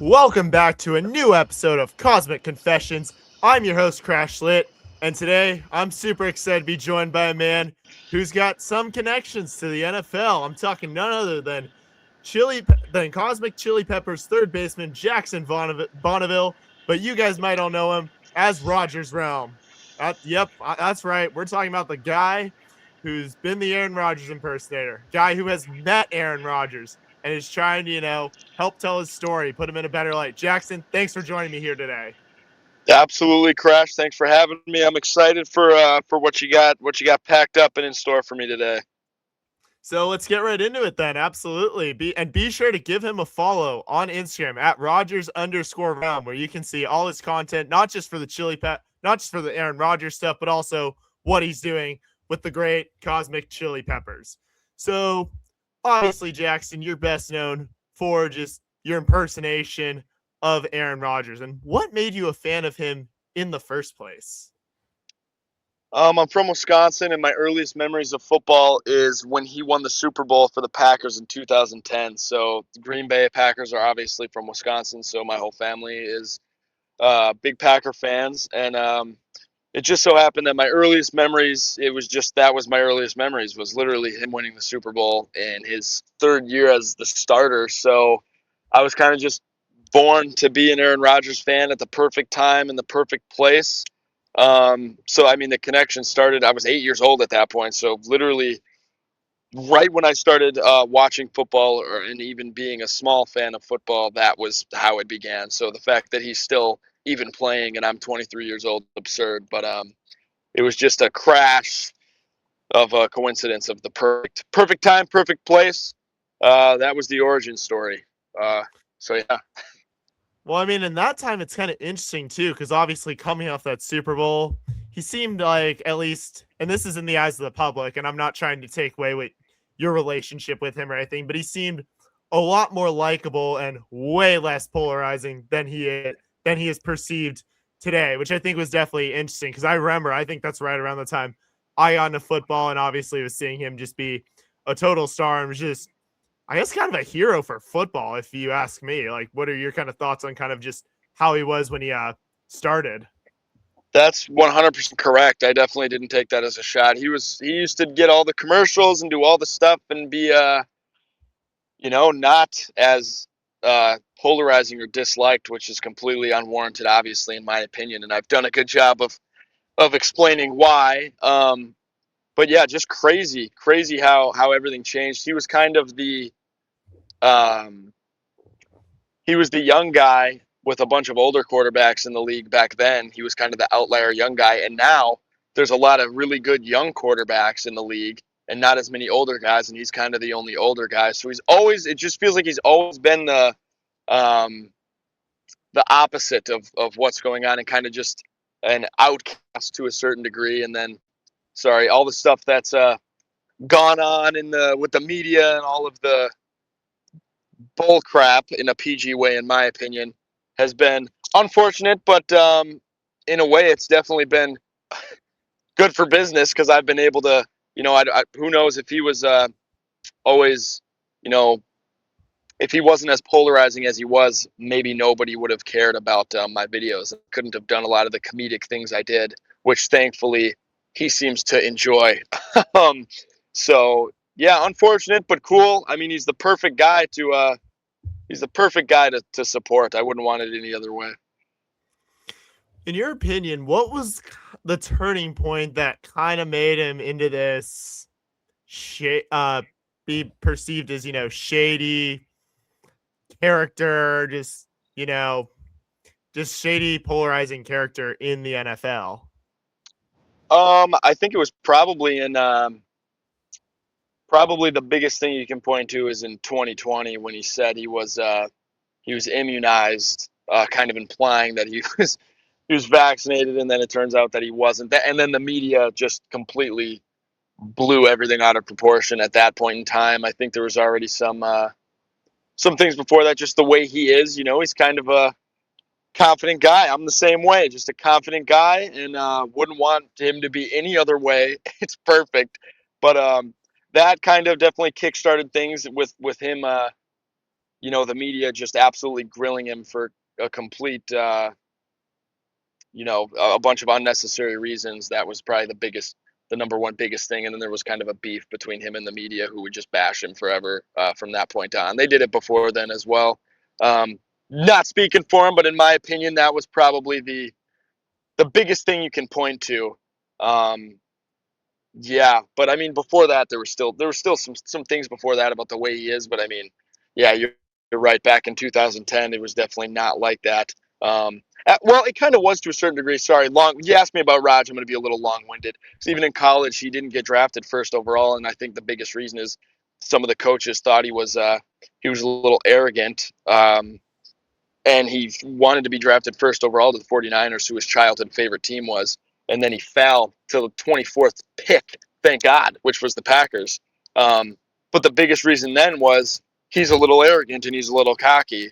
Welcome back to a new episode of Cosmic Confessions. I'm your host, Crash Lit, and today I'm super excited to be joined by a man who's got some connections to the NFL. I'm talking none other than Cosmic Chili Peppers third baseman Jackson Bonneville, but you guys might all know him as Rodgers Realm. That's right. We're talking about the guy who's been the Aaron Rodgers impersonator, guy who has met Aaron Rodgers and is trying to, help tell his story, put him in a better light. Jackson, thanks for joining me here today. Absolutely, Crash. Thanks for having me. I'm excited for what you got packed up and in store for me today. So let's get right into it then. Absolutely. Be sure to give him a follow on Instagram at Rodgers_realm, where you can see all his content, not just for not just for the Aaron Rodgers stuff, but also what he's doing with the great Cosmic Chili Peppers. So obviously, Jackson, you're best known for just your impersonation of Aaron Rodgers. And what made you a fan of him in the first place? I'm from Wisconsin, and my earliest memories of football is when he won the Super Bowl for the Packers in 2010. So the Green Bay Packers are obviously from Wisconsin, so my whole family is big Packer fans, and it just so happened that my earliest memories, that was my earliest memories, was literally him winning the Super Bowl in his third year as the starter. So I was kind of just born to be an Aaron Rodgers fan at the perfect time in the perfect place. So I mean, the connection started. I was 8 years old at that point. So literally, right when I started watching football, and even being a small fan of football, that was how it began. So the fact that he's still even playing, and I'm 23 years old, absurd. But it was just a crash of a coincidence of the perfect time, perfect place. That was the origin story. So yeah. Well, I mean, in that time, it's kind of interesting too, because obviously coming off that Super Bowl, he seemed like, at least, and this is in the eyes of the public, and I'm not trying to take away what your relationship with him or anything, but he seemed a lot more likable and way less polarizing than he is perceived today, which I think was definitely interesting. Because I think that's right around the time I got into football, and obviously was seeing him just be a total star and was just, I guess, kind of a hero for football, if you ask me. Like, what are your kind of thoughts on kind of just how he was when he started? That's 100% correct. I definitely didn't take that as a shot. He used to get all the commercials and do all the stuff and be not as polarizing or disliked, which is completely unwarranted, obviously, in my opinion. And I've done a good job of explaining why. But yeah, just crazy how everything changed. Um, he was the young guy with a bunch of older quarterbacks in the league back then. He was kind of the outlier young guy, and now there's a lot of really good young quarterbacks in the league and not as many older guys, and he's kind of the only older guy. So it just feels like he's always been um, the opposite of what's going on, and kind of just an outcast to a certain degree. And then, sorry, all the stuff that's gone on in the with the media and all of the bull crap, in a PG way, in my opinion, has been unfortunate, but in a way, it's definitely been good for business because I've been able to, who knows if he was always, you know, if he wasn't as polarizing as he was, maybe nobody would have cared about my videos. I couldn't have done a lot of the comedic things I did, which thankfully he seems to enjoy. um, so yeah, unfortunate but cool. I mean, he's the perfect guy to support. I wouldn't want it any other way. In your opinion, what was the turning point that kind of made him into this be perceived as, shady character, you know, just shady, polarizing character in the NFL? I think it was probably the biggest thing you can point to is in 2020 when he said he was immunized, kind of implying that he was vaccinated, and then it turns out that he wasn't. And then the media just completely blew everything out of proportion at that point in time. I think there was already some things before that, just the way he is. He's kind of a confident guy. I'm the same way, just a confident guy, and wouldn't want him to be any other way. It's perfect, but that kind of definitely kickstarted things with him the media just absolutely grilling him for a complete, a bunch of unnecessary reasons. That was probably the number one biggest thing. And then there was kind of a beef between him and the media, who would just bash him forever from that point on. They did it before then as well. Not speaking for him, but in my opinion, that was probably the biggest thing you can point to. Yeah, but I mean, before that, there were still some things before that about the way he is. But I mean, yeah, you're right. Back in 2010, it was definitely not like that. Well, it kind of was to a certain degree. Sorry, you asked me about Raj. I'm going to be a little long-winded. So even in college, he didn't get drafted first overall, and I think the biggest reason is some of the coaches thought he was a little arrogant. And he wanted to be drafted first overall to the 49ers, who his childhood favorite team was. And then he fell to the 24th pick, thank God, which was the Packers. But the biggest reason then was he's a little arrogant and he's a little cocky.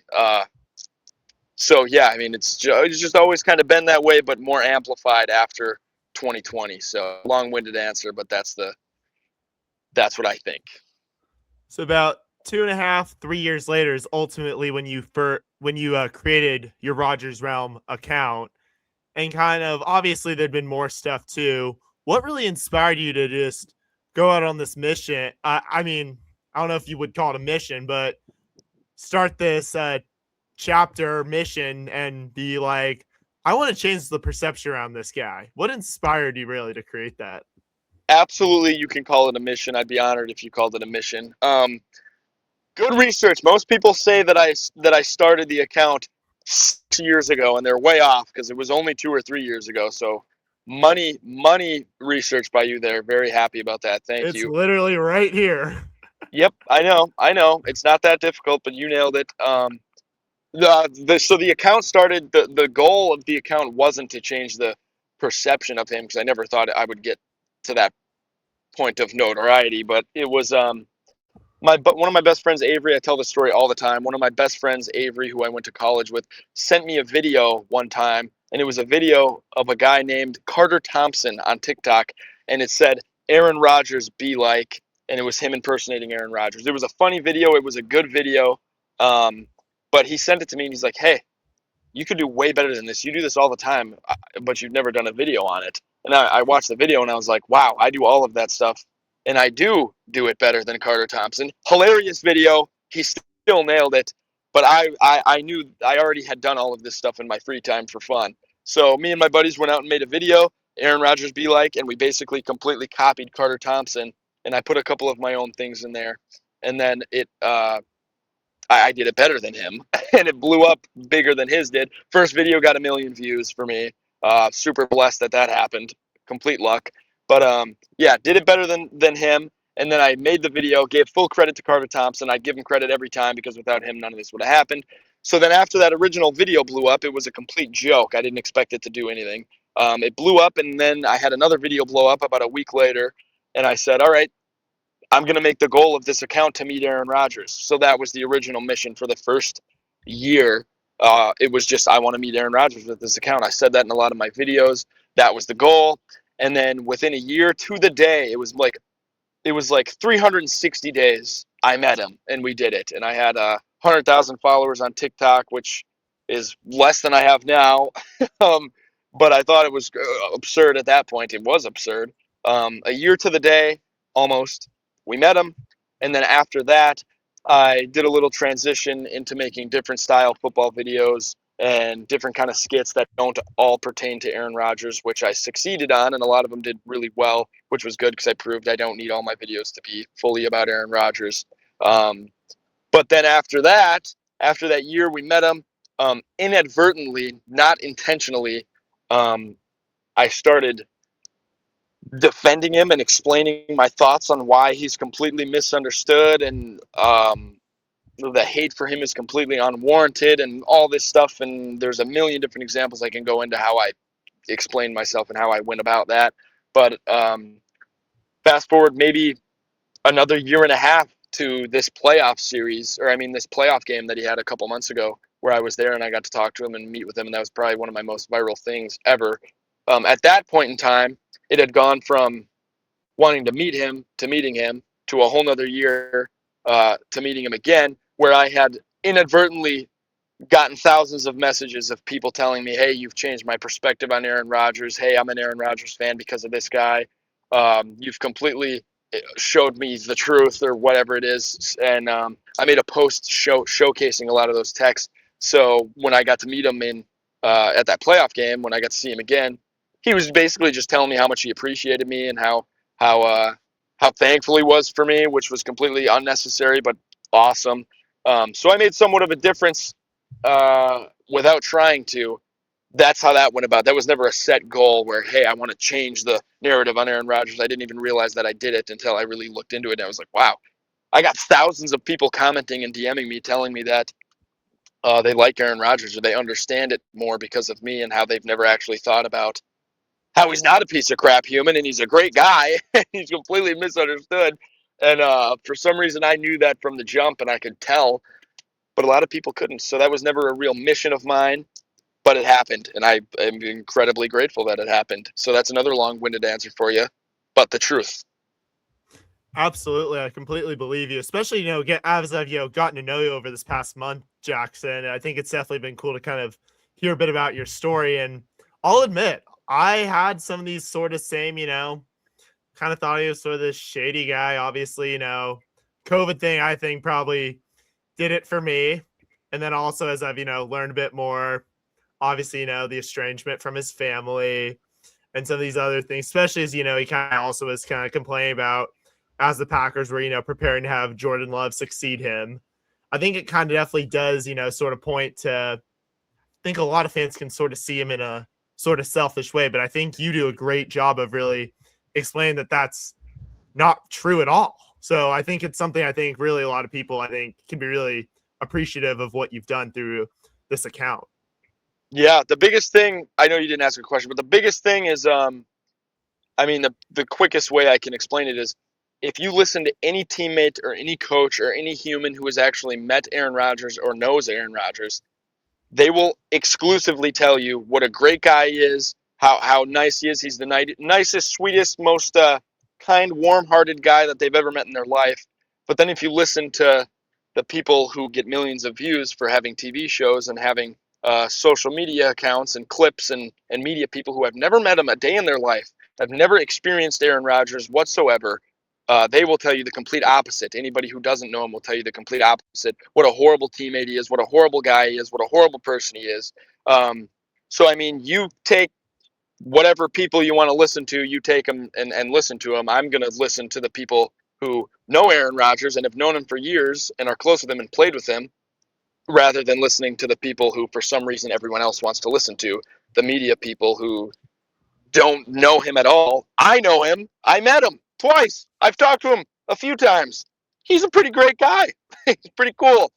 So, yeah, I mean, it's just always kind of been that way, but more amplified after 2020. So long-winded answer, but that's what I think. So about 2.5, 3 years later is ultimately when you created your Rodgers Realm account, and kind of obviously there'd been more stuff too. What really inspired you to just go out on this mission? I mean, I don't know if you would call it a mission, but start this chapter mission and be like, I want to change the perception around this guy. What inspired you really to create that? Absolutely, you can call it a mission. I'd be honored if you called it a mission. Good research. Most people say that I started the account 6 years ago, and they're way off because it was only 2 or 3 years ago. So, money research by you there. Very happy about that. Thank you. It's literally right here. Yep, I know. It's not that difficult, but you nailed it. So the account started. The goal of the account wasn't to change the perception of him, because I never thought I would get to that point of notoriety, but it was one of my best friends, Avery. I tell this story all the time. One of my best friends, Avery, who I went to college with, sent me a video one time, and it was a video of a guy named Carter Thompson on TikTok, and it said, "Aaron Rodgers be like," and it was him impersonating Aaron Rodgers. It was a funny video. It was a good video, but he sent it to me, and he's like, "Hey, you could do way better than this. You do this all the time, but you've never done a video on it." And I watched the video and I was like, wow, I do all of that stuff. And I do it better than Carter Thompson. Hilarious video. He still nailed it. But I knew I already had done all of this stuff in my free time for fun. So me and my buddies went out and made a video, Aaron Rodgers be like, and we basically completely copied Carter Thompson. And I put a couple of my own things in there. And then I did it better than him, and it blew up bigger than his did. First video got 1 million views for me. Super blessed that happened. Complete luck. But yeah, did it better than him. And then I made the video, gave full credit to Carter Thompson. I'd give him credit every time, because without him, none of this would have happened. So then after that original video blew up, it was a complete joke. I didn't expect it to do anything. It blew up, and then I had another video blow up about a week later, and I said, all right, I'm going to make the goal of this account to meet Aaron Rodgers. So that was the original mission for the first year. It was just, I want to meet Aaron Rodgers with this account. I said that in a lot of my videos. That was the goal. And then within a year to the day, it was like 360 days, I met him, and we did it. And I had 100,000 followers on TikTok, which is less than I have now. But I thought it was absurd at that point. It was absurd. A year to the day, almost, we met him. And then after that, I did a little transition into making different style football videos and different kind of skits that don't all pertain to Aaron Rodgers, which I succeeded on, and a lot of them did really well, which was good because I proved I don't need all my videos to be fully about Aaron Rodgers. But then after that year, we met him inadvertently, not intentionally. I started defending him and explaining my thoughts on why he's completely misunderstood, and the hate for him is completely unwarranted, and all this stuff. And there's a million different examples I can go into how I explain myself and how I went about that. But fast forward maybe another year and a half to this playoff series, this playoff game that he had a couple months ago, where I was there and I got to talk to him and meet with him, and that was probably one of my most viral things ever. At that point in time, it had gone from wanting to meet him to meeting him to a whole nother year to meeting him again, where I had inadvertently gotten thousands of messages of people telling me, "Hey, you've changed my perspective on Aaron Rodgers. Hey, I'm an Aaron Rodgers fan because of this guy. You've completely showed me the truth," or whatever it is. And I made a post showcasing a lot of those texts. So when I got to meet him in at that playoff game, when I got to see him again, he was basically just telling me how much he appreciated me and how how thankful he was for me, which was completely unnecessary but awesome. So I made somewhat of a difference without trying to. That's how that went about. That was never a set goal where, hey, I want to change the narrative on Aaron Rodgers. I didn't even realize that I did it until I really looked into it. And I was like, wow, I got thousands of people commenting and DMing me telling me that they like Aaron Rodgers or they understand it more because of me and how they've never actually thought about how he's not a piece of crap human and he's a great guy. He's completely misunderstood. And for some reason, I knew that from the jump and I could tell, but a lot of people couldn't. So that was never a real mission of mine, but it happened. And I am incredibly grateful that it happened. So that's another long-winded answer for you, but the truth. Absolutely. I completely believe you, especially, as I've, gotten to know you over this past month, Jackson. I think it's definitely been cool to kind of hear a bit about your story. And I'll admit, I had some of these sort of same, kind of thought he was sort of this shady guy. Obviously, COVID thing, I think probably did it for me. And then also as I've, learned a bit more, obviously, the estrangement from his family and some of these other things, especially as, he kind of also was kind of complaining about as the Packers were, preparing to have Jordan Love succeed him. I think it kind of definitely does, sort of point to, I think a lot of fans can sort of see him in a sort of selfish way, but I think you do a great job of really explaining that that's not true at all. So I think it's something I think really a lot of people, I think, can be really appreciative of what you've done through this account. Yeah, the biggest thing, I know you didn't ask a question, but the biggest thing is, the quickest way I can explain it is if you listen to any teammate or any coach or any human who has actually met Aaron Rodgers or knows Aaron Rodgers, they will exclusively tell you what a great guy he is, how nice he is. He's the nicest, sweetest, most kind, warm-hearted guy that they've ever met in their life. But then if you listen to the people who get millions of views for having TV shows and having social media accounts and clips and media people who have never met him a day in their life, have never experienced Aaron Rodgers whatsoever, they will tell you the complete opposite. Anybody who doesn't know him will tell you the complete opposite. What a horrible teammate he is, what a horrible guy he is, what a horrible person he is. You take whatever people you want to listen to, you take them and listen to them. I'm going to listen to the people who know Aaron Rodgers and have known him for years and are close with him and played with him, rather than listening to the people who, for some reason, everyone else wants to listen to, the media people who don't know him at all. I know him. I met him twice. I've talked to him a few times. He's a pretty great guy. He's pretty cool.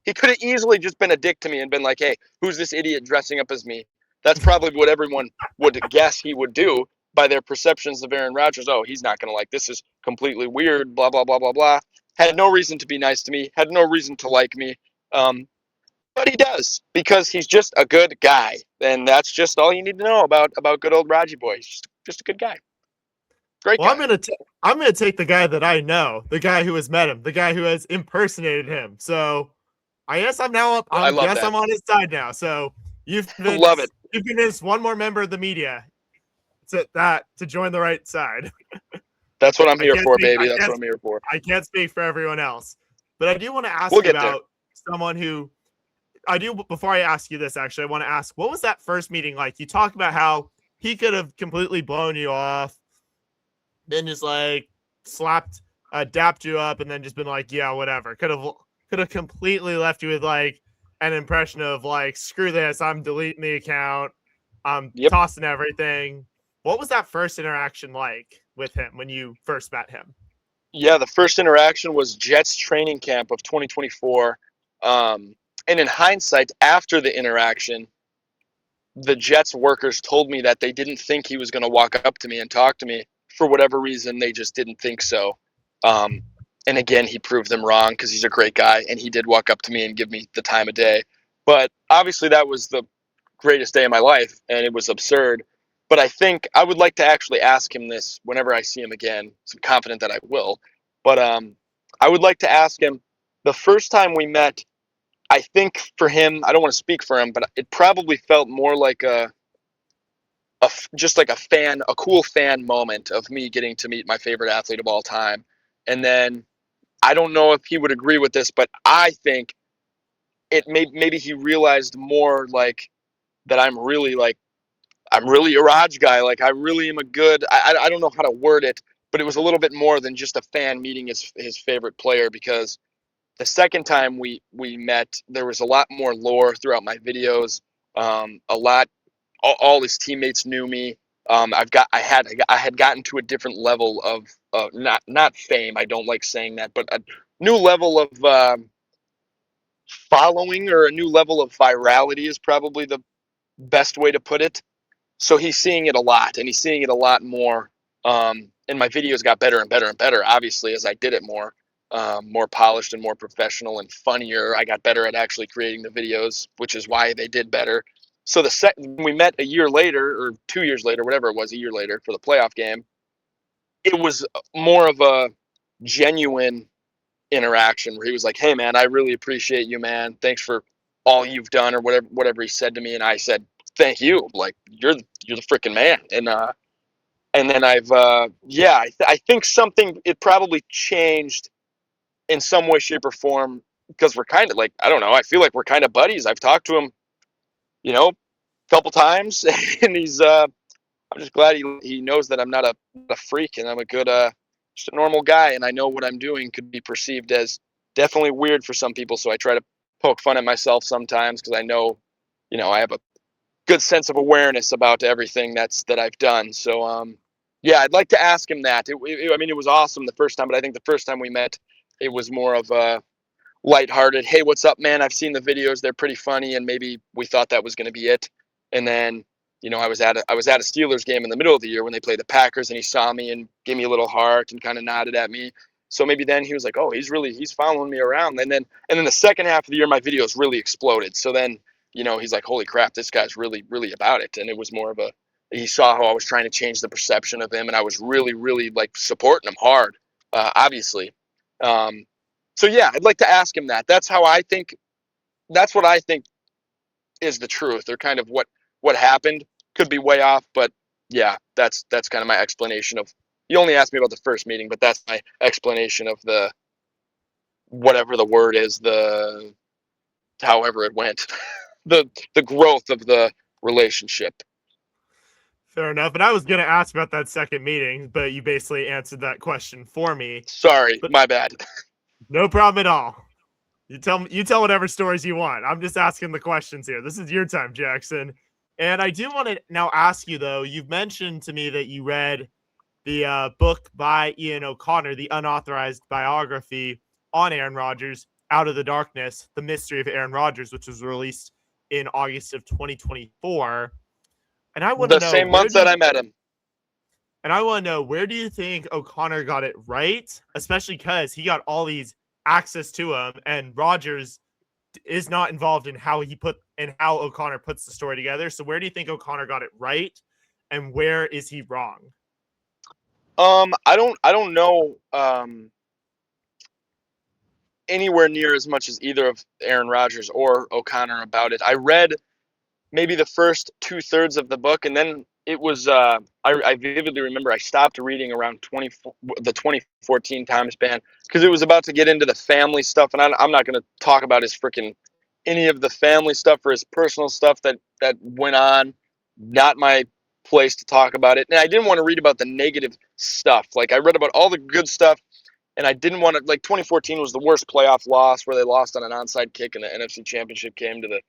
He could have easily just been a dick to me and been like, hey, who's this idiot dressing up as me? That's probably what everyone would guess he would do by their perceptions of Aaron Rodgers. Oh, he's not going to like this. Is completely weird, blah, blah, blah, blah, blah. Had no reason to be nice to me. Had no reason to like me. But he does, because he's just a good guy. And that's just all you need to know about good old Raji boy. He's just a good guy. Great Well, guy. I'm gonna take the guy that I know, the guy who has met him, the guy who has impersonated him. So I guess I'm now up. I love that. I'm on his side now. So Love it. You've convinced one more member of the media to join the right side. That's what I'm here for, baby. That's what I'm here for. I can't speak for everyone else, but I do want to ask you about someone who before I ask you this, actually, I want to ask, what was that first meeting like? You talk about how he could have completely blown you off, then just like dapped you up, and then just been like, yeah, whatever. Could have completely left you with like an impression of like, screw this, I'm deleting the account, I'm tossing everything. What was that first interaction like with him when you first met him? Yeah, the first interaction was Jets training camp of 2024. And in hindsight, after the interaction, the Jets workers told me that they didn't think he was going to walk up to me and talk to me. For whatever reason, they just didn't think so. And again, he proved them wrong because he's a great guy, and he did walk up to me and give me the time of day. But obviously, that was the greatest day of my life, and it was absurd. But I think I would like to actually ask him this whenever I see him again. So I'm confident that I will. But I would like to ask him, the first time we met, I think for him, I don't want to speak for him, but it probably felt more like just like a cool fan moment of me getting to meet my favorite athlete of all time. And then I don't know if he would agree with this, but I think maybe he realized more like that I'm really a Raj guy. Like I really am a good. I don't know how to word it, but it was a little bit more than just a fan meeting his favorite player, because the second time we met, there was a lot more lore throughout my videos. A lot, all his teammates knew me. I had gotten to a different level of not fame. I don't like saying that, but a new level of following, or a new level of virality is probably the best way to put it. So he's seeing it a lot, and he's seeing it a lot more. And my videos got better and better and better, obviously, as I did it more, more polished and more professional and funnier. I got better at actually creating the videos, which is why they did better. So when we met a year later, or 2 years later, whatever it was, a year later for the playoff game, it was more of a genuine interaction where he was like, "Hey, man, I really appreciate you, man. Thanks for all you've done," or whatever he said to me, and I said, "Thank you. Like you're the freaking man." And then I think something, it probably changed in some way, shape, or form, because we're kind of like, I don't know, I feel like we're kind of buddies. I've talked to him, a couple times, and I'm just glad he knows that I'm not a freak, and I'm a good just a normal guy, and I know what I'm doing could be perceived as definitely weird for some people. So I try to poke fun at myself sometimes, because I know, I have a good sense of awareness about everything that I've done. So yeah, I'd like to ask him that. I mean, it was awesome the first time, but I think the first time we met, it was more of a lighthearted, "Hey, what's up, man? I've seen the videos; they're pretty funny," and maybe we thought that was going to be it. And then, I was at a Steelers game in the middle of the year when they played the Packers, and he saw me and gave me a little heart and kind of nodded at me. So maybe then he was like, "Oh, he's following me around." And then the second half of the year, my videos really exploded. So then, he's like, "Holy crap, this guy's really, really about it." And it was more of he saw how I was trying to change the perception of him, and I was really, really like supporting him hard, obviously. So yeah, I'd like to ask him that. That's how I think. That's what I think is the truth, or kind of what happened. Could be way off, but yeah, that's kind of my explanation of. You only asked me about the first meeting, but that's my explanation of the whatever the word is, the however it went, the growth of the relationship. Fair enough. And I was going to ask about that second meeting, but you basically answered that question for me. Sorry, But my bad. no problem at all. You tell whatever stories you want. I'm just asking the questions here. This is your time, Jackson. And I do want to now ask you, though, you've mentioned to me that you read the book by Ian O'Connor, the unauthorized biography on Aaron Rodgers, Out of the Darkness, The Mystery of Aaron Rodgers, which was released in August of 2024. And I want to The know same month that I met him. And I want to know, where do you think O'Connor got it right? Especially because he got all these access to him, and Rodgers is not involved in how O'Connor puts the story together. So where do you think O'Connor got it right, and where is he wrong? I don't know anywhere near as much as either of Aaron Rodgers or O'Connor about it. I read maybe the first 2/3 of the book, and then it was I vividly remember I stopped reading around the 2014 time span, because it was about to get into the family stuff, and I'm not going to talk about his freaking any of the family stuff or his personal stuff that went on. Not my place to talk about it. And I didn't want to read about the negative stuff. Like I read about all the good stuff, and I didn't want to. Like 2014 was the worst playoff loss, where they lost on an onside kick in the NFC Championship game to the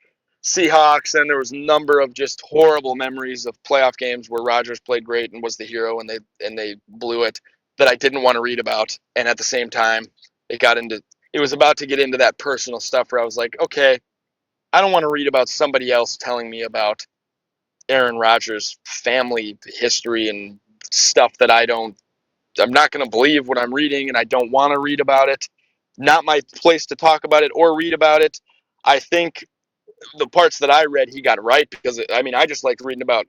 Seahawks, and there was a number of just horrible memories of playoff games where Rodgers played great and was the hero, and they blew it, that I didn't want to read about. And at the same time, it was about to get into that personal stuff where I was like, okay, I don't want to read about somebody else telling me about Aaron Rodgers' family history and stuff that I'm not going to believe what I'm reading, and I don't want to read about it. Not my place to talk about it or read about it. I think the parts that I read, he got right, because I mean, I just liked reading about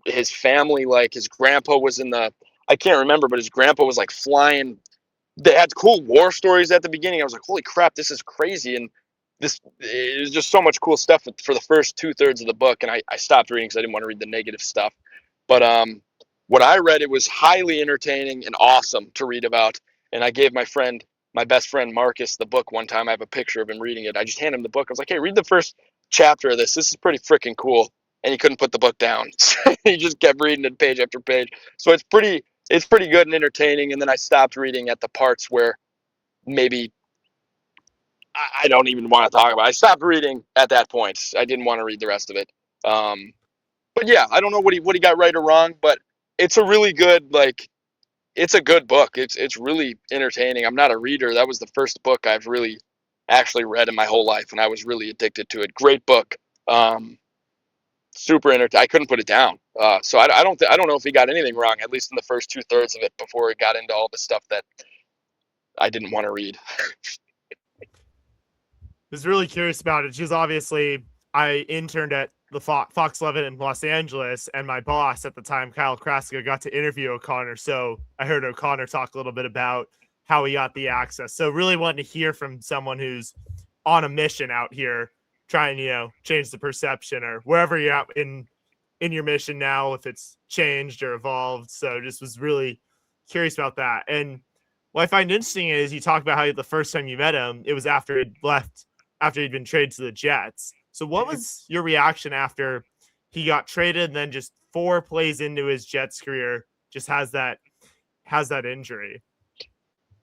his family. Like his grandpa was I can't remember, but his grandpa was like flying. They had cool war stories at the beginning. I was like, holy crap, this is crazy. And this is just so much cool stuff for the first 2/3 of the book, and I stopped reading because I didn't want to read the negative stuff. But what I read, it was highly entertaining and awesome to read about. And I gave my best friend Marcus, the book one time. I have a picture of him reading it. I just handed him the book. I was like, "Hey, read the first chapter of this. This is pretty freaking cool." And he couldn't put the book down. He just kept reading it page after page. So it's pretty good and entertaining. And then I stopped reading at the parts where maybe I don't even want to talk about it. I stopped reading at that point. I didn't want to read the rest of it. But yeah, I don't know what he got right or wrong, but it's a really good, like, it's a good book. It's really entertaining. I'm not a reader. That was the first book I've really actually read in my whole life, and I was really addicted to it. Great book. Super entertaining. I couldn't put it down. So I don't know if he got anything wrong, at least in the first 2/3 of it, before it got into all the stuff that I didn't want to read. Was really curious about it. Because obviously I interned at the Fox 11 in Los Angeles, and my boss at the time, Kyle Kraska, got to interview O'Connor. So I heard O'Connor talk a little bit about how he got the access. So really wanting to hear from someone who's on a mission out here, trying, change the perception, or wherever you're at in your mission now, if it's changed or evolved. So just was really curious about that. And what I find interesting is you talk about how the first time you met him, it was after he'd been traded to the Jets. So what was your reaction after he got traded and then just 4 plays into his Jets career just has that injury?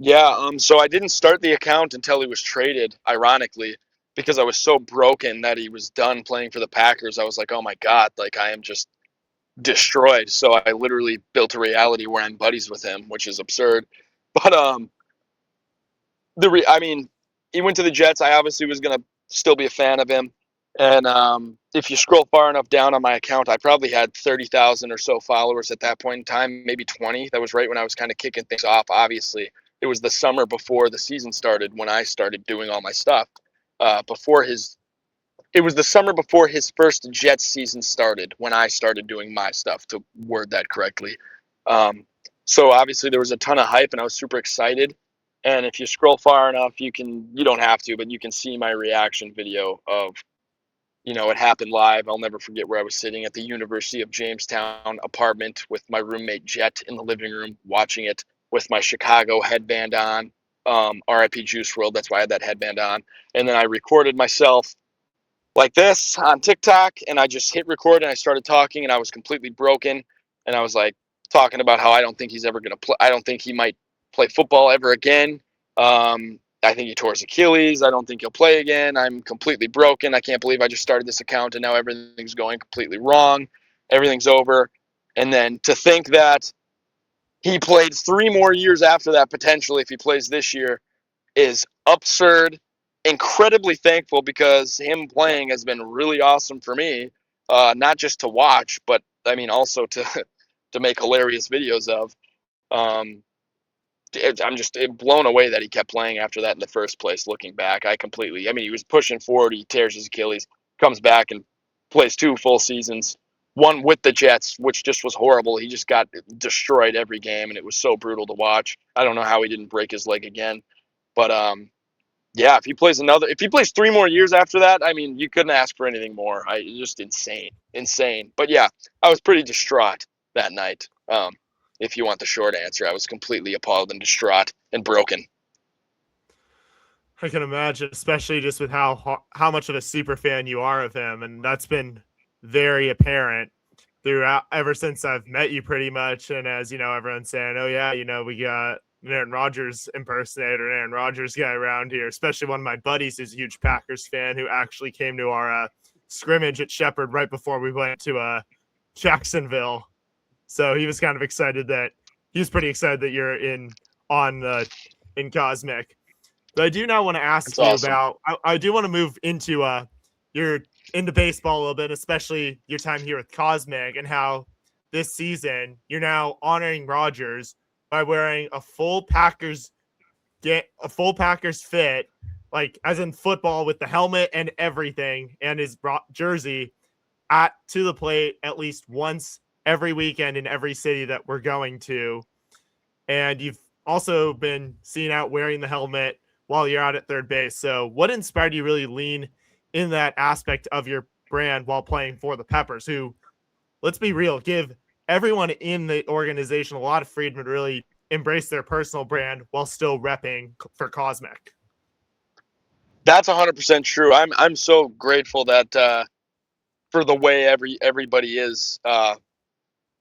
Yeah, so I didn't start the account until he was traded, ironically, because I was so broken that he was done playing for the Packers. I was like, oh my God, like I am just destroyed. So I literally built a reality where I'm buddies with him, which is absurd. But I mean, he went to the Jets. I obviously was gonna still be a fan of him. And if you scroll far enough down on my account, I probably had 30,000 or so followers at that point in time, maybe 20. That was right when I was kind of kicking things off. Obviously, it was the summer before the season started when I started doing all my stuff. It was the summer before his first Jets season started when I started doing my stuff, to word that correctly. So obviously there was a ton of hype, and I was super excited. And if you scroll far enough, you don't have to, but you can see my reaction video of, it happened live. I'll never forget where I was sitting at the University of Jamestown apartment with my roommate Jet in the living room, watching it with my Chicago headband on. RIP Juice World. That's why I had that headband on. And then I recorded myself like this on TikTok, and I just hit record and I started talking, and I was completely broken. And I was like talking about how I don't think he's ever going to play. I don't think he might play football ever again. I think he tore his Achilles. I don't think he'll play again. I'm completely broken. I can't believe I just started this account and now everything's going completely wrong. Everything's over. And then to think that he played 3 more years after that, potentially, if he plays this year, is absurd. Incredibly thankful, because him playing has been really awesome for me, not just to watch, but I mean also to make hilarious videos of. I'm just blown away that he kept playing after that in the first place. Looking back, I mean, he was pushing 40, he tears his Achilles, comes back and plays 2 full seasons. One with the Jets, which just was horrible. He just got destroyed every game, and it was so brutal to watch. I don't know how he didn't break his leg again, but yeah, if he plays 3 more years after that, I mean, you couldn't ask for anything more. Just insane. But yeah, I was pretty distraught that night. If you want the short answer, I was completely appalled and distraught and broken. I can imagine, especially just with how much of a super fan you are of him, and that's been very apparent throughout ever since I've met you, pretty much. And as everyone's saying, oh yeah, we got an Aaron Rodgers impersonator, an Aaron Rodgers guy around here. Especially one of my buddies who's a huge Packers fan, who actually came to our scrimmage at Shepherd right before we went to Jacksonville. So he was kind of excited he was pretty excited that you're in Cosmic. But I do now want to ask you awesome. about, I do want to move into you're into baseball a little bit, especially your time here with Cosmic, and how this season you're now honoring Rodgers by wearing a full Packers fit, like as in football, with the helmet and everything, and his jersey to the plate at least once every weekend in every city that we're going to. And you've also been seen out wearing the helmet while you're out at third base. So, what inspired you really lean in that aspect of your brand while playing for the Peppers, who, let's be real, give everyone in the organization a lot of freedom to really embrace their personal brand while still repping for Cosmic? That's 100% true. I'm so grateful that for the way everybody is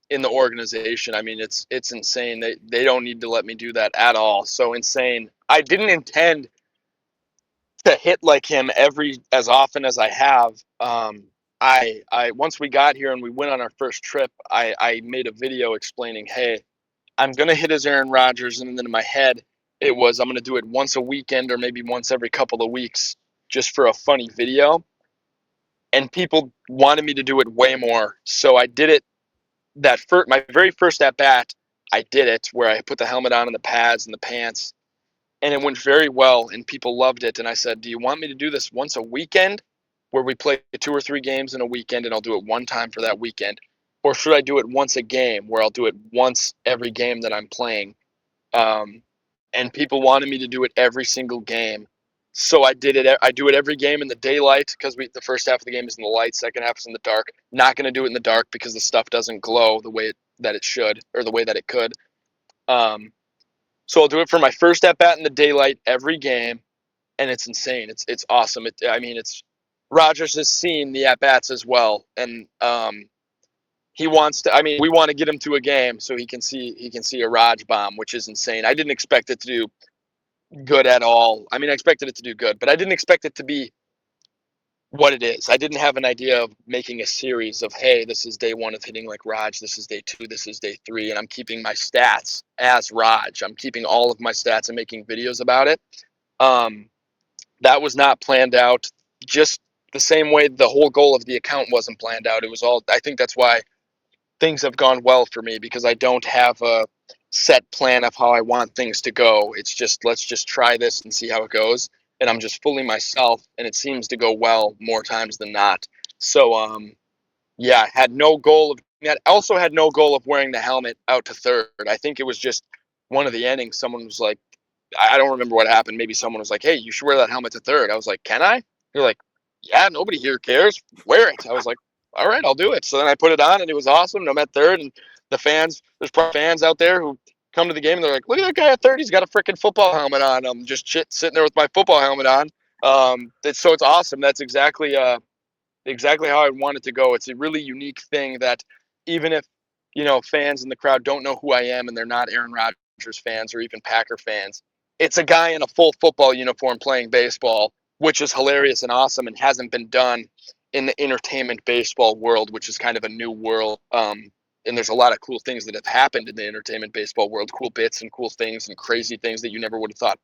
in the organization. I mean, it's insane. They don't need to let me do that at all. So insane. I didn't intend to hit like him every as often as I have. I once we got here and we went on our first trip, I made a video explaining, hey, I'm gonna hit as Aaron Rodgers, and then in my head it was I'm gonna do it once a weekend or maybe once every couple of weeks just for a funny video. And people wanted me to do it way more, so I did it. My very first at bat, I did it where I put the helmet on and the pads and the pants, and it went very well and people loved it. And I said, do you want me to do this once a weekend where we play 2 or 3 games in a weekend and I'll do it one time for that weekend, or should I do it once a game where I'll do it once every game that I'm playing? And people wanted me to do it every single game, so I did it. I do it every game in the daylight because the first half of the game is in the light, second half is in the dark. Not going to do it in the dark because the stuff doesn't glow the way that it should, or the way that it could. So I'll do it for my first at bat in the daylight every game, and it's insane. It's awesome. I mean, it's Rodgers has seen the at bats as well, and he wants to. I mean, we want to get him to a game so he can see a Raj bomb, which is insane. I didn't expect it to do good at all. I mean, I expected it to do good, but I didn't expect it to be what it is. I didn't have an idea of making a series of, hey, this is day 1 of hitting like Raj, this is day 2, this is day 3, and I'm keeping my stats as Raj. I'm keeping all of my stats and making videos about it. That was not planned out. Just the same way the whole goal of the account wasn't planned out. It was all. I think that's why things have gone well for me, because I don't have a set plan of how I want things to go. It's just, let's just try this and see how it goes. And I'm just fully myself, and it seems to go well more times than not. So, yeah, had no goal of that. Also had no goal of wearing the helmet out to third. I think it was just one of the innings. Someone was like, I don't remember what happened. Maybe someone was like, hey, you should wear that helmet to third. I was like, can I? They're like, yeah, nobody here cares. Wear it. I was like, all right, I'll do it. So then I put it on, and it was awesome. And I'm at third, and the fans, there's probably fans out there who come to the game, and they're like, look at that guy at third. He's got a freaking football helmet on. I'm just sitting there with my football helmet on. So it's awesome. That's exactly how I want it to go. It's a really unique thing that even if, fans in the crowd don't know who I am and they're not Aaron Rodgers fans or even Packer fans, it's a guy in a full football uniform playing baseball, which is hilarious and awesome and hasn't been done in the entertainment baseball world, which is kind of a new world. And there's a lot of cool things that have happened in the entertainment baseball world, cool bits and cool things and crazy things that you never would have thought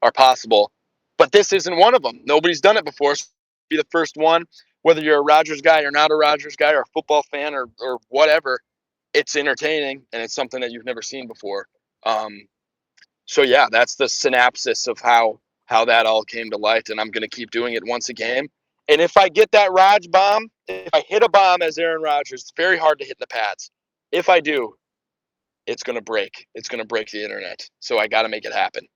are possible. But this isn't one of them. Nobody's done it before. So be the first one, whether you're a Rodgers guy or not a Rodgers guy or a football fan or whatever, it's entertaining and it's something that you've never seen before. So yeah, that's the synopsis of how that all came to light, and I'm going to keep doing it once a game. And if I get that Raj bomb, if I hit a bomb as Aaron Rodgers, it's very hard to hit in the pads. If I do, it's going to break. It's going to break the internet. So I got to make it happen.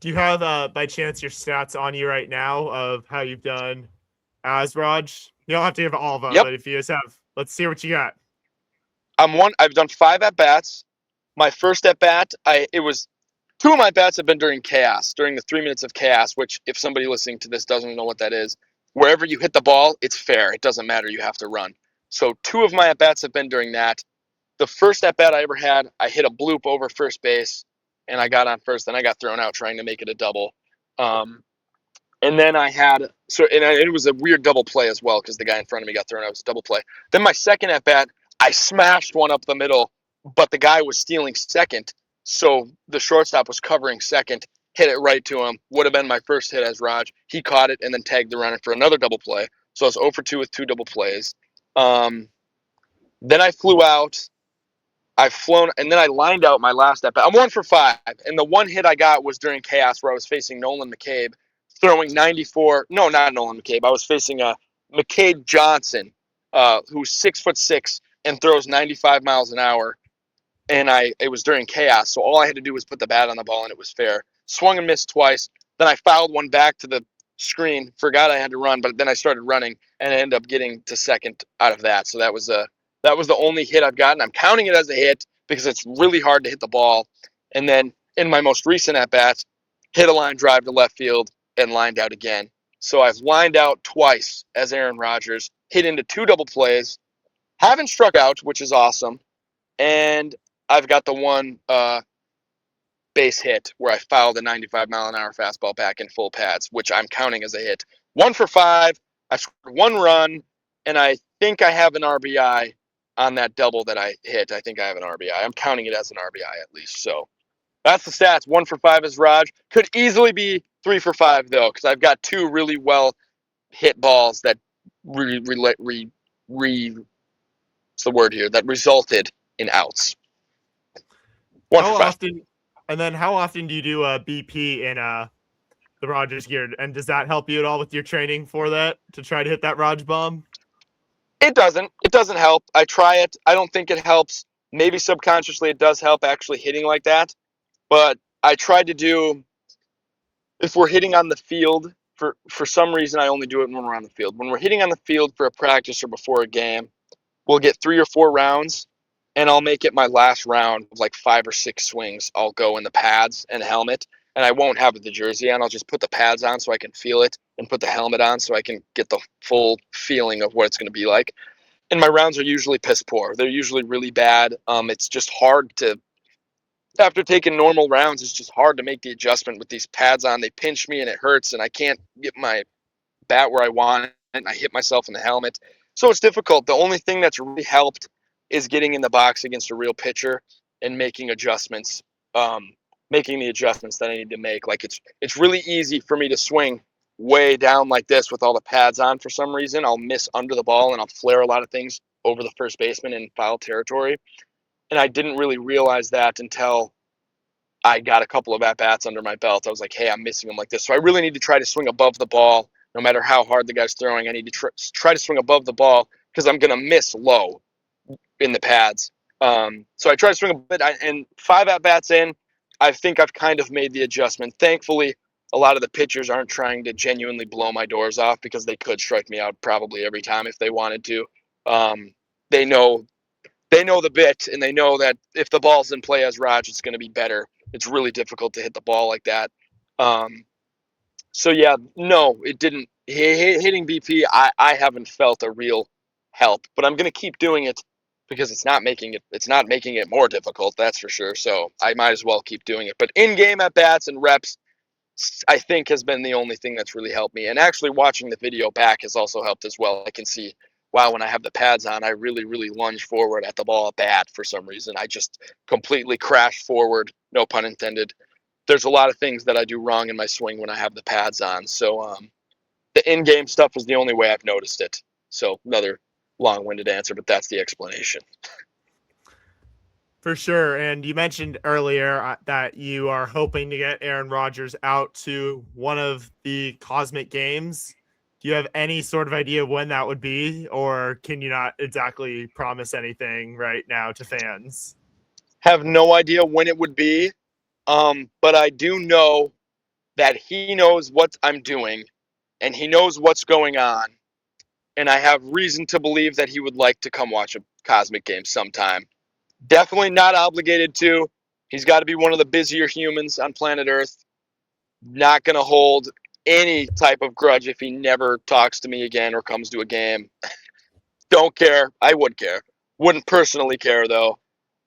Do you have, by chance, your stats on you right now of how you've done as Raj? You don't have to give all of them, Yep. but if you just have, let's see what you got. I've done 5 at bats. My first at bat, it was 2 of my bats have been during chaos, during the 3 minutes of chaos, which if somebody listening to this doesn't know what that is, wherever you hit the ball, it's fair. It doesn't matter. You have to run. So 2 of my at bats have been during that. The first at bat I ever had, I hit a bloop over first base, and I got on first. Then I got thrown out trying to make it a double. And then I had it was a weird double play as well because the guy in front of me got thrown out. It was a double play. Then my second at bat, I smashed one up the middle, but the guy was stealing second, so the shortstop was covering second. Hit it right to him. Would have been my first hit as Raj. He caught it and then tagged the runner for another double play. So I was 0 for 2 with 2 double plays. Then I flew out. I've flown, and then I lined out my last at bat. I'm 1 for 5, and the one hit I got was during chaos where I was facing Nolan McCabe, throwing 94. No, not Nolan McCabe. I was facing McCabe Johnson, who's 6'6" and throws 95 miles an hour. And it was during chaos, so all I had to do was put the bat on the ball, and it was fair. swung and missed twice. Then I fouled one back to the screen, forgot I had to run, but then I started running and I ended up getting to second out of that. So that was the only hit I've gotten. I'm counting it as a hit because it's really hard to hit the ball. And then in my most recent at bats, hit a line drive to left field and lined out again. So I've lined out twice as Aaron Rodgers, hit into 2 double plays, haven't struck out, which is awesome, and I've got the one base hit where I fouled a 95-mile-an-hour fastball back in full pads, which I'm counting as a hit. 1 for 5. I scored 1 run, and I think I have an RBI on that double that I hit. I think I have an RBI. I'm counting it as an RBI at least. So that's the stats. 1 for 5 is Raj. Could easily be 3 for 5 though, because I've got 2 really well hit balls that what's the word here? That resulted in outs. 1 How for 5. often? And then how often do you do a BP in the Rodgers gear? And does that help you at all with your training for that to try to hit that Raj bomb? It doesn't. It doesn't help. I try it. I don't think it helps. Maybe subconsciously it does help actually hitting like that. But I try to do, if we're hitting on the field, for some reason I only do it when we're on the field. When we're hitting on the field for a practice or before a game, we'll get 3 or 4 rounds, and I'll make it my last round of like 5 or 6 swings. I'll go in the pads and helmet, and I won't have the jersey on. I'll just put the pads on so I can feel it, and put the helmet on so I can get the full feeling of what it's going to be like. And my rounds are usually piss poor. They're usually really bad. It's just hard to, after taking normal rounds, it's just hard to make the adjustment with these pads on. They pinch me and it hurts, and I can't get my bat where I want it, and I hit myself in the helmet. So it's difficult. The only thing that's really helped is getting in the box against a real pitcher and making adjustments, making the adjustments that I need to make. Like it's really easy for me to swing way down like this with all the pads on. For some reason, I'll miss under the ball and I'll flare a lot of things over the first baseman in foul territory. And I didn't really realize that until I got a couple of at-bats under my belt. I was like, hey, I'm missing them like this. So I really need to try to swing above the ball. No matter how hard the guy's throwing, I need to try to swing above the ball because I'm going to miss low in the pads. So I try to swing a bit, and 5 at-bats in, I think I've kind of made the adjustment. Thankfully, a lot of the pitchers aren't trying to genuinely blow my doors off because they could strike me out probably every time if they wanted to. They know the bit, and they know that if the ball's in play as Raj, it's going to be better. It's really difficult to hit the ball like that. So yeah, no, it didn't. Hitting BP, I haven't felt a real help, but I'm going to keep doing it because it's not making it more difficult, that's for sure. So I might as well keep doing it. But in-game at-bats and reps, I think, has been the only thing that's really helped me. And actually watching the video back has also helped as well. I can see, wow, when I have the pads on, I really, really lunge forward at the ball at bat for some reason. I just completely crash forward, no pun intended. There's a lot of things that I do wrong in my swing when I have the pads on. So the in-game stuff is the only way I've noticed it. So another long-winded answer, but that's the explanation. For sure. And you mentioned earlier that you are hoping to get Aaron Rodgers out to one of the Cosmic Games. Do you have any sort of idea of when that would be, or can you not exactly promise anything right now to fans? Have no idea when it would be, but I do know that he knows what I'm doing, and he knows what's going on, and I have reason to believe that he would like to come watch a Cosmic Game sometime. Definitely not obligated to. He's got to be one of the busier humans on planet Earth. Not going to hold any type of grudge if he never talks to me again or comes to a game. Don't care. I would care. Wouldn't personally care, though.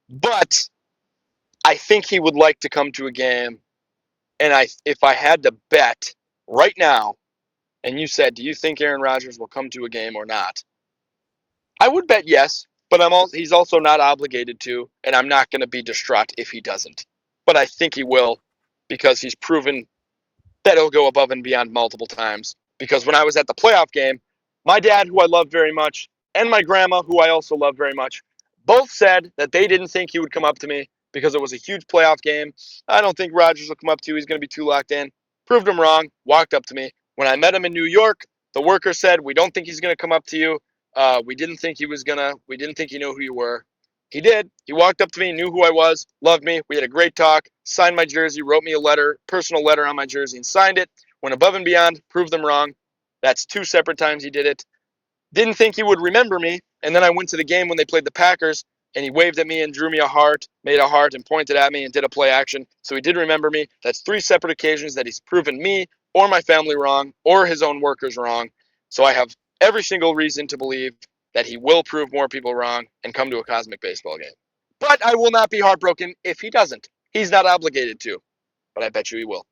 But I think he would like to come to a game. And if I had to bet right now, and you said, do you think Aaron Rodgers will come to a game or not? I would bet yes, but he's also not obligated to, and I'm not going to be distraught if he doesn't. But I think he will, because he's proven that he'll go above and beyond multiple times. Because when I was at the playoff game, my dad, who I love very much, and my grandma, who I also love very much, both said that they didn't think he would come up to me because it was a huge playoff game. I don't think Rodgers will come up to you. He's going to be too locked in. Proved him wrong, walked up to me. When I met him in New York, the worker said, we don't think he's going to come up to you. We didn't think he knew who you were. He did. He walked up to me, knew who I was, loved me. We had a great talk, signed my jersey, wrote me a letter, personal letter on my jersey, and signed it. Went above and beyond, proved them wrong. That's 2 separate times he did it. Didn't think he would remember me. And then I went to the game when they played the Packers, and he waved at me and drew me a heart, made a heart, and pointed at me and did a play action. So he did remember me. That's 3 separate occasions that he's proven me or my family wrong or his own workers wrong. So I have every single reason to believe that he will prove more people wrong and come to a Cosmic Baseball game. But I will not be heartbroken if he doesn't. He's not obligated to, but I bet you he will.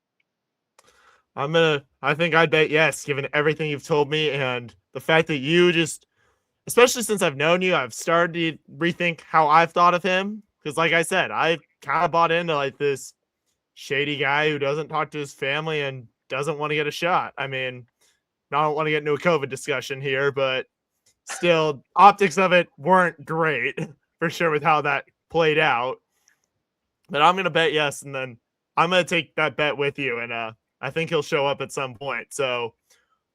I think I'd bet yes, given everything you've told me and the fact that you just, especially since I've known you, I've started to rethink how I've thought of him. Because like I said, I kind of bought into like this shady guy who doesn't talk to his family and doesn't want to get a shot. I mean, I don't want to get into a COVID discussion here, but still, optics of it weren't great for sure with how that played out. But I'm going to bet yes, and then I'm going to take that bet with you, and I think he'll show up at some point. So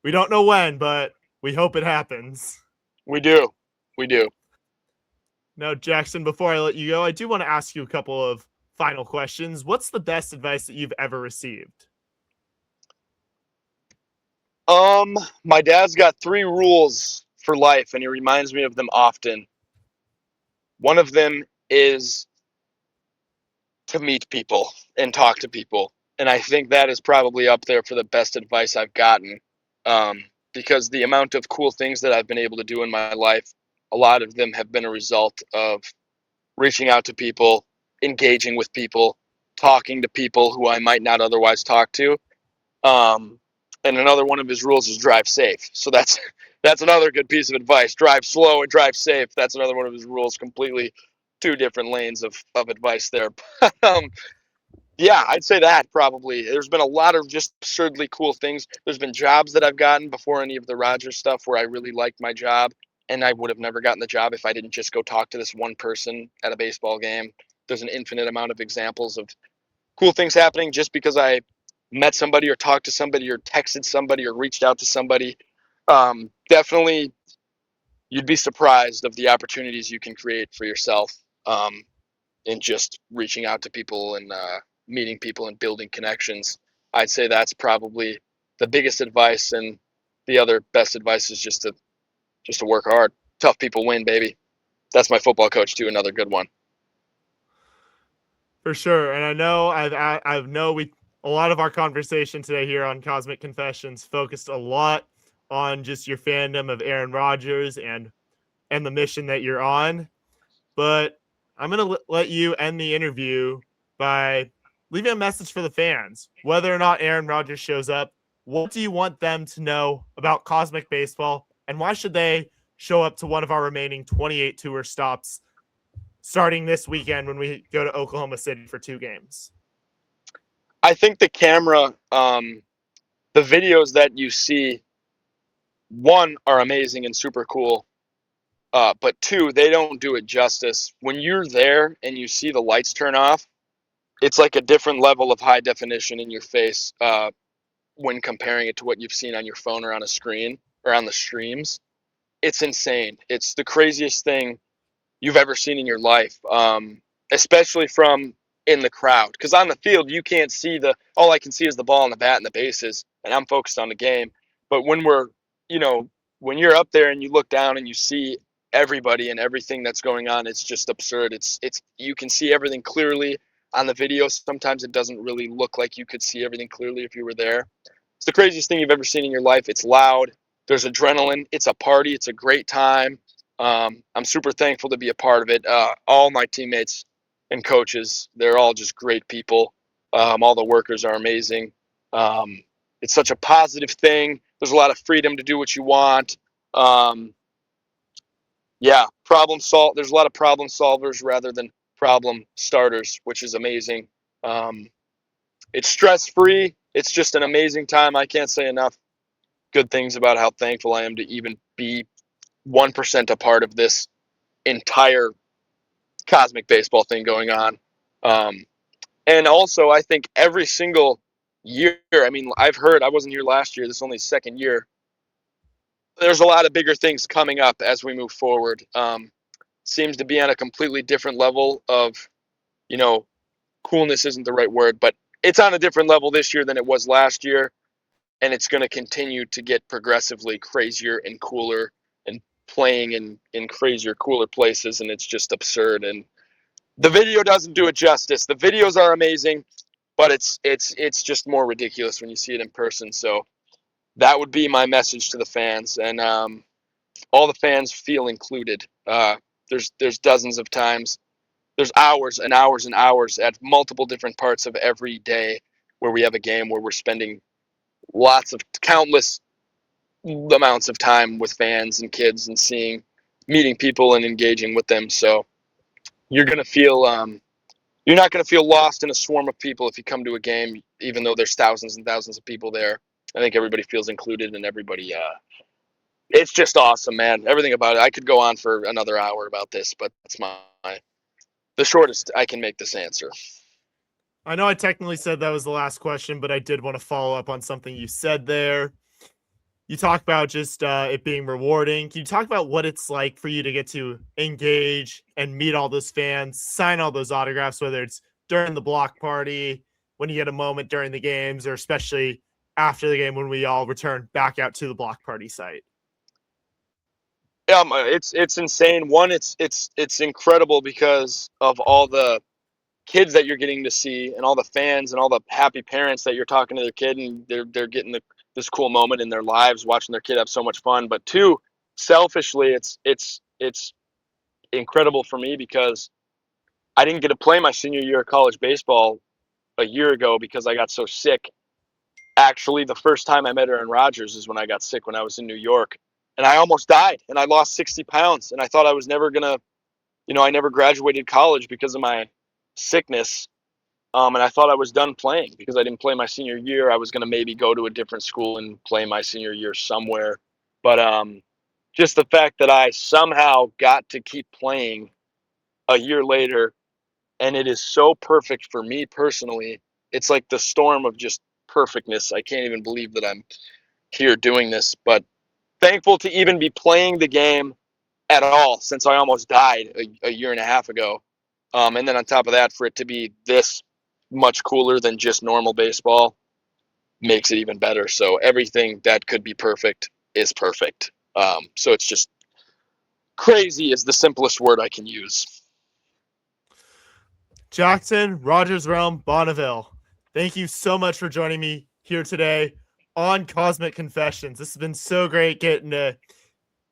we don't know when, but we hope it happens. We do. We do. Now, Jackson, before I let you go, I do want to ask you a couple of final questions. What's the best advice that you've ever received? My dad's got 3 rules for life, and he reminds me of them often. One of them is to meet people and talk to people. And I think that is probably up there for the best advice I've gotten. Because the amount of cool things that I've been able to do in my life, a lot of them have been a result of reaching out to people, engaging with people, talking to people who I might not otherwise talk to. And another one of his rules is drive safe. So that's another good piece of advice. Drive slow and drive safe. That's another one of his rules. Completely 2 different lanes of advice there. Yeah, I'd say that probably. There's been a lot of just absurdly cool things. There's been jobs that I've gotten before any of the Rodgers stuff where I really liked my job, and I would have never gotten the job if I didn't just go talk to this one person at a baseball game. There's an infinite amount of examples of cool things happening just because I met somebody or talked to somebody or texted somebody or reached out to somebody. Definitely, you'd be surprised of the opportunities you can create for yourself in just reaching out to people and meeting people and building connections. I'd say that's probably the biggest advice, and the other best advice is just to work hard. Tough people win, baby. That's my football coach too. Another good one. For sure, and I know a lot of our conversation today here on Cosmic Confessions focused a lot on just your fandom of Aaron Rodgers and the mission that you're on. But I'm going to let you end the interview by leaving a message for the fans. Whether or not Aaron Rodgers shows up, what do you want them to know about Cosmic Baseball, and why should they show up to one of our remaining 28 tour stops starting this weekend when we go to Oklahoma City for 2 games? I think the camera, the videos that you see, 1, are amazing and super cool. But 2, they don't do it justice. When you're there and you see the lights turn off, it's like a different level of high definition in your face when comparing it to what you've seen on your phone or on a screen or on the streams. It's insane. It's the craziest thing you've ever seen in your life, especially from in the crowd. Because on the field, you can't see all I can see is the ball and the bat and the bases, and I'm focused on the game. But when when you're up there and you look down and you see everybody and everything that's going on, it's just absurd. It's you can see everything clearly on the video. Sometimes it doesn't really look like you could see everything clearly if you were there. It's the craziest thing you've ever seen in your life. It's loud. There's adrenaline. It's a party. It's a great time. I'm super thankful to be a part of it. All my teammates and coaches, they're all just great people. All the workers are amazing. It's such a positive thing. There's a lot of freedom to do what you want. There's a lot of problem solvers rather than problem starters, which is amazing. It's stress-free. It's just an amazing time. I can't say enough good things about how thankful I am to even be 1% a part of this entire Cosmic Baseball thing going on. And also, I think every single year, I mean, I wasn't here last year. This is only 2nd year. There's a lot of bigger things coming up as we move forward. seems to be on a completely different level of, you know, coolness isn't the right word, but it's on a different level this year than it was last year. And it's going to continue to get progressively crazier and cooler and playing in crazier, cooler places. And it's just absurd. And the video doesn't do it justice. The videos are amazing, but it's just more ridiculous when you see it in person. So that would be my message to the fans, and all the fans feel included. There's dozens of times, there's hours and hours and hours at multiple different parts of every day where we have a game where we're spending countless amounts of time with fans and kids and meeting people and engaging with them. So you're gonna feel you're not gonna feel lost in a swarm of people if you come to a game, even though there's thousands and thousands of people there. I think everybody feels included, and everybody. It's just awesome, man. Everything about it. I could go on for another hour about this, but that's the shortest I can make this answer. I know I technically said that was the last question, but I did want to follow up on something you said there. You talk about just it being rewarding. Can you talk about what it's like for you to get to engage and meet all those fans, sign all those autographs, whether it's during the block party, when you get a moment during the games, or especially after the game when we all return back out to the block party site? It's insane. One, it's incredible because of all the kids that you're getting to see, and all the fans, and all the happy parents that you're talking to their kid, and they're getting this cool moment in their lives, watching their kid have so much fun. But two, selfishly, it's incredible for me because I didn't get to play my senior year of college baseball a year ago because I got so sick. Actually, the first time I met Aaron Rodgers is when I got sick when I was in New York, and I almost died, and I lost 60 pounds, and I thought I was never gonna, I never graduated college because of my sickness. And I thought I was done playing because I didn't play my senior year. I was going to maybe go to a different school and play my senior year somewhere. But just the fact that I somehow got to keep playing a year later, and it is so perfect for me personally. It's like the storm of just perfectness. I can't even believe that I'm here doing this, but thankful to even be playing the game at all since I almost died a year and a half ago. And then on top of that, for it to be this much cooler than just normal baseball makes it even better. So everything that could be perfect is perfect. So it's just crazy is the simplest word I can use. Jackson, Rodgers Realm, Bonneville, thank you so much for joining me here today on Cosmic Confessions. This has been so great getting to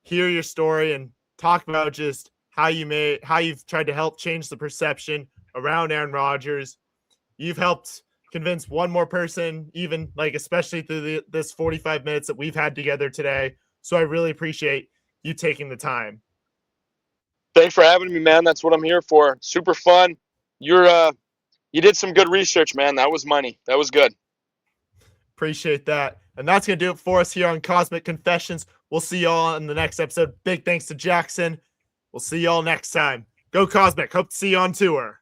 hear your story and talk about just how you've tried to help change the perception around Aaron Rodgers. You've helped convince one more person, even especially through this 45 minutes that we've had together today. So I really appreciate you taking the time. Thanks for having me, man. That's what I'm here for. Super fun. You did some good research, man. That was money. That was good. Appreciate that. And that's going to do it for us here on Cosmic Confessions. We'll see y'all in the next episode. Big thanks to Jackson. We'll see y'all next time. Go Cosmic. Hope to see you on tour.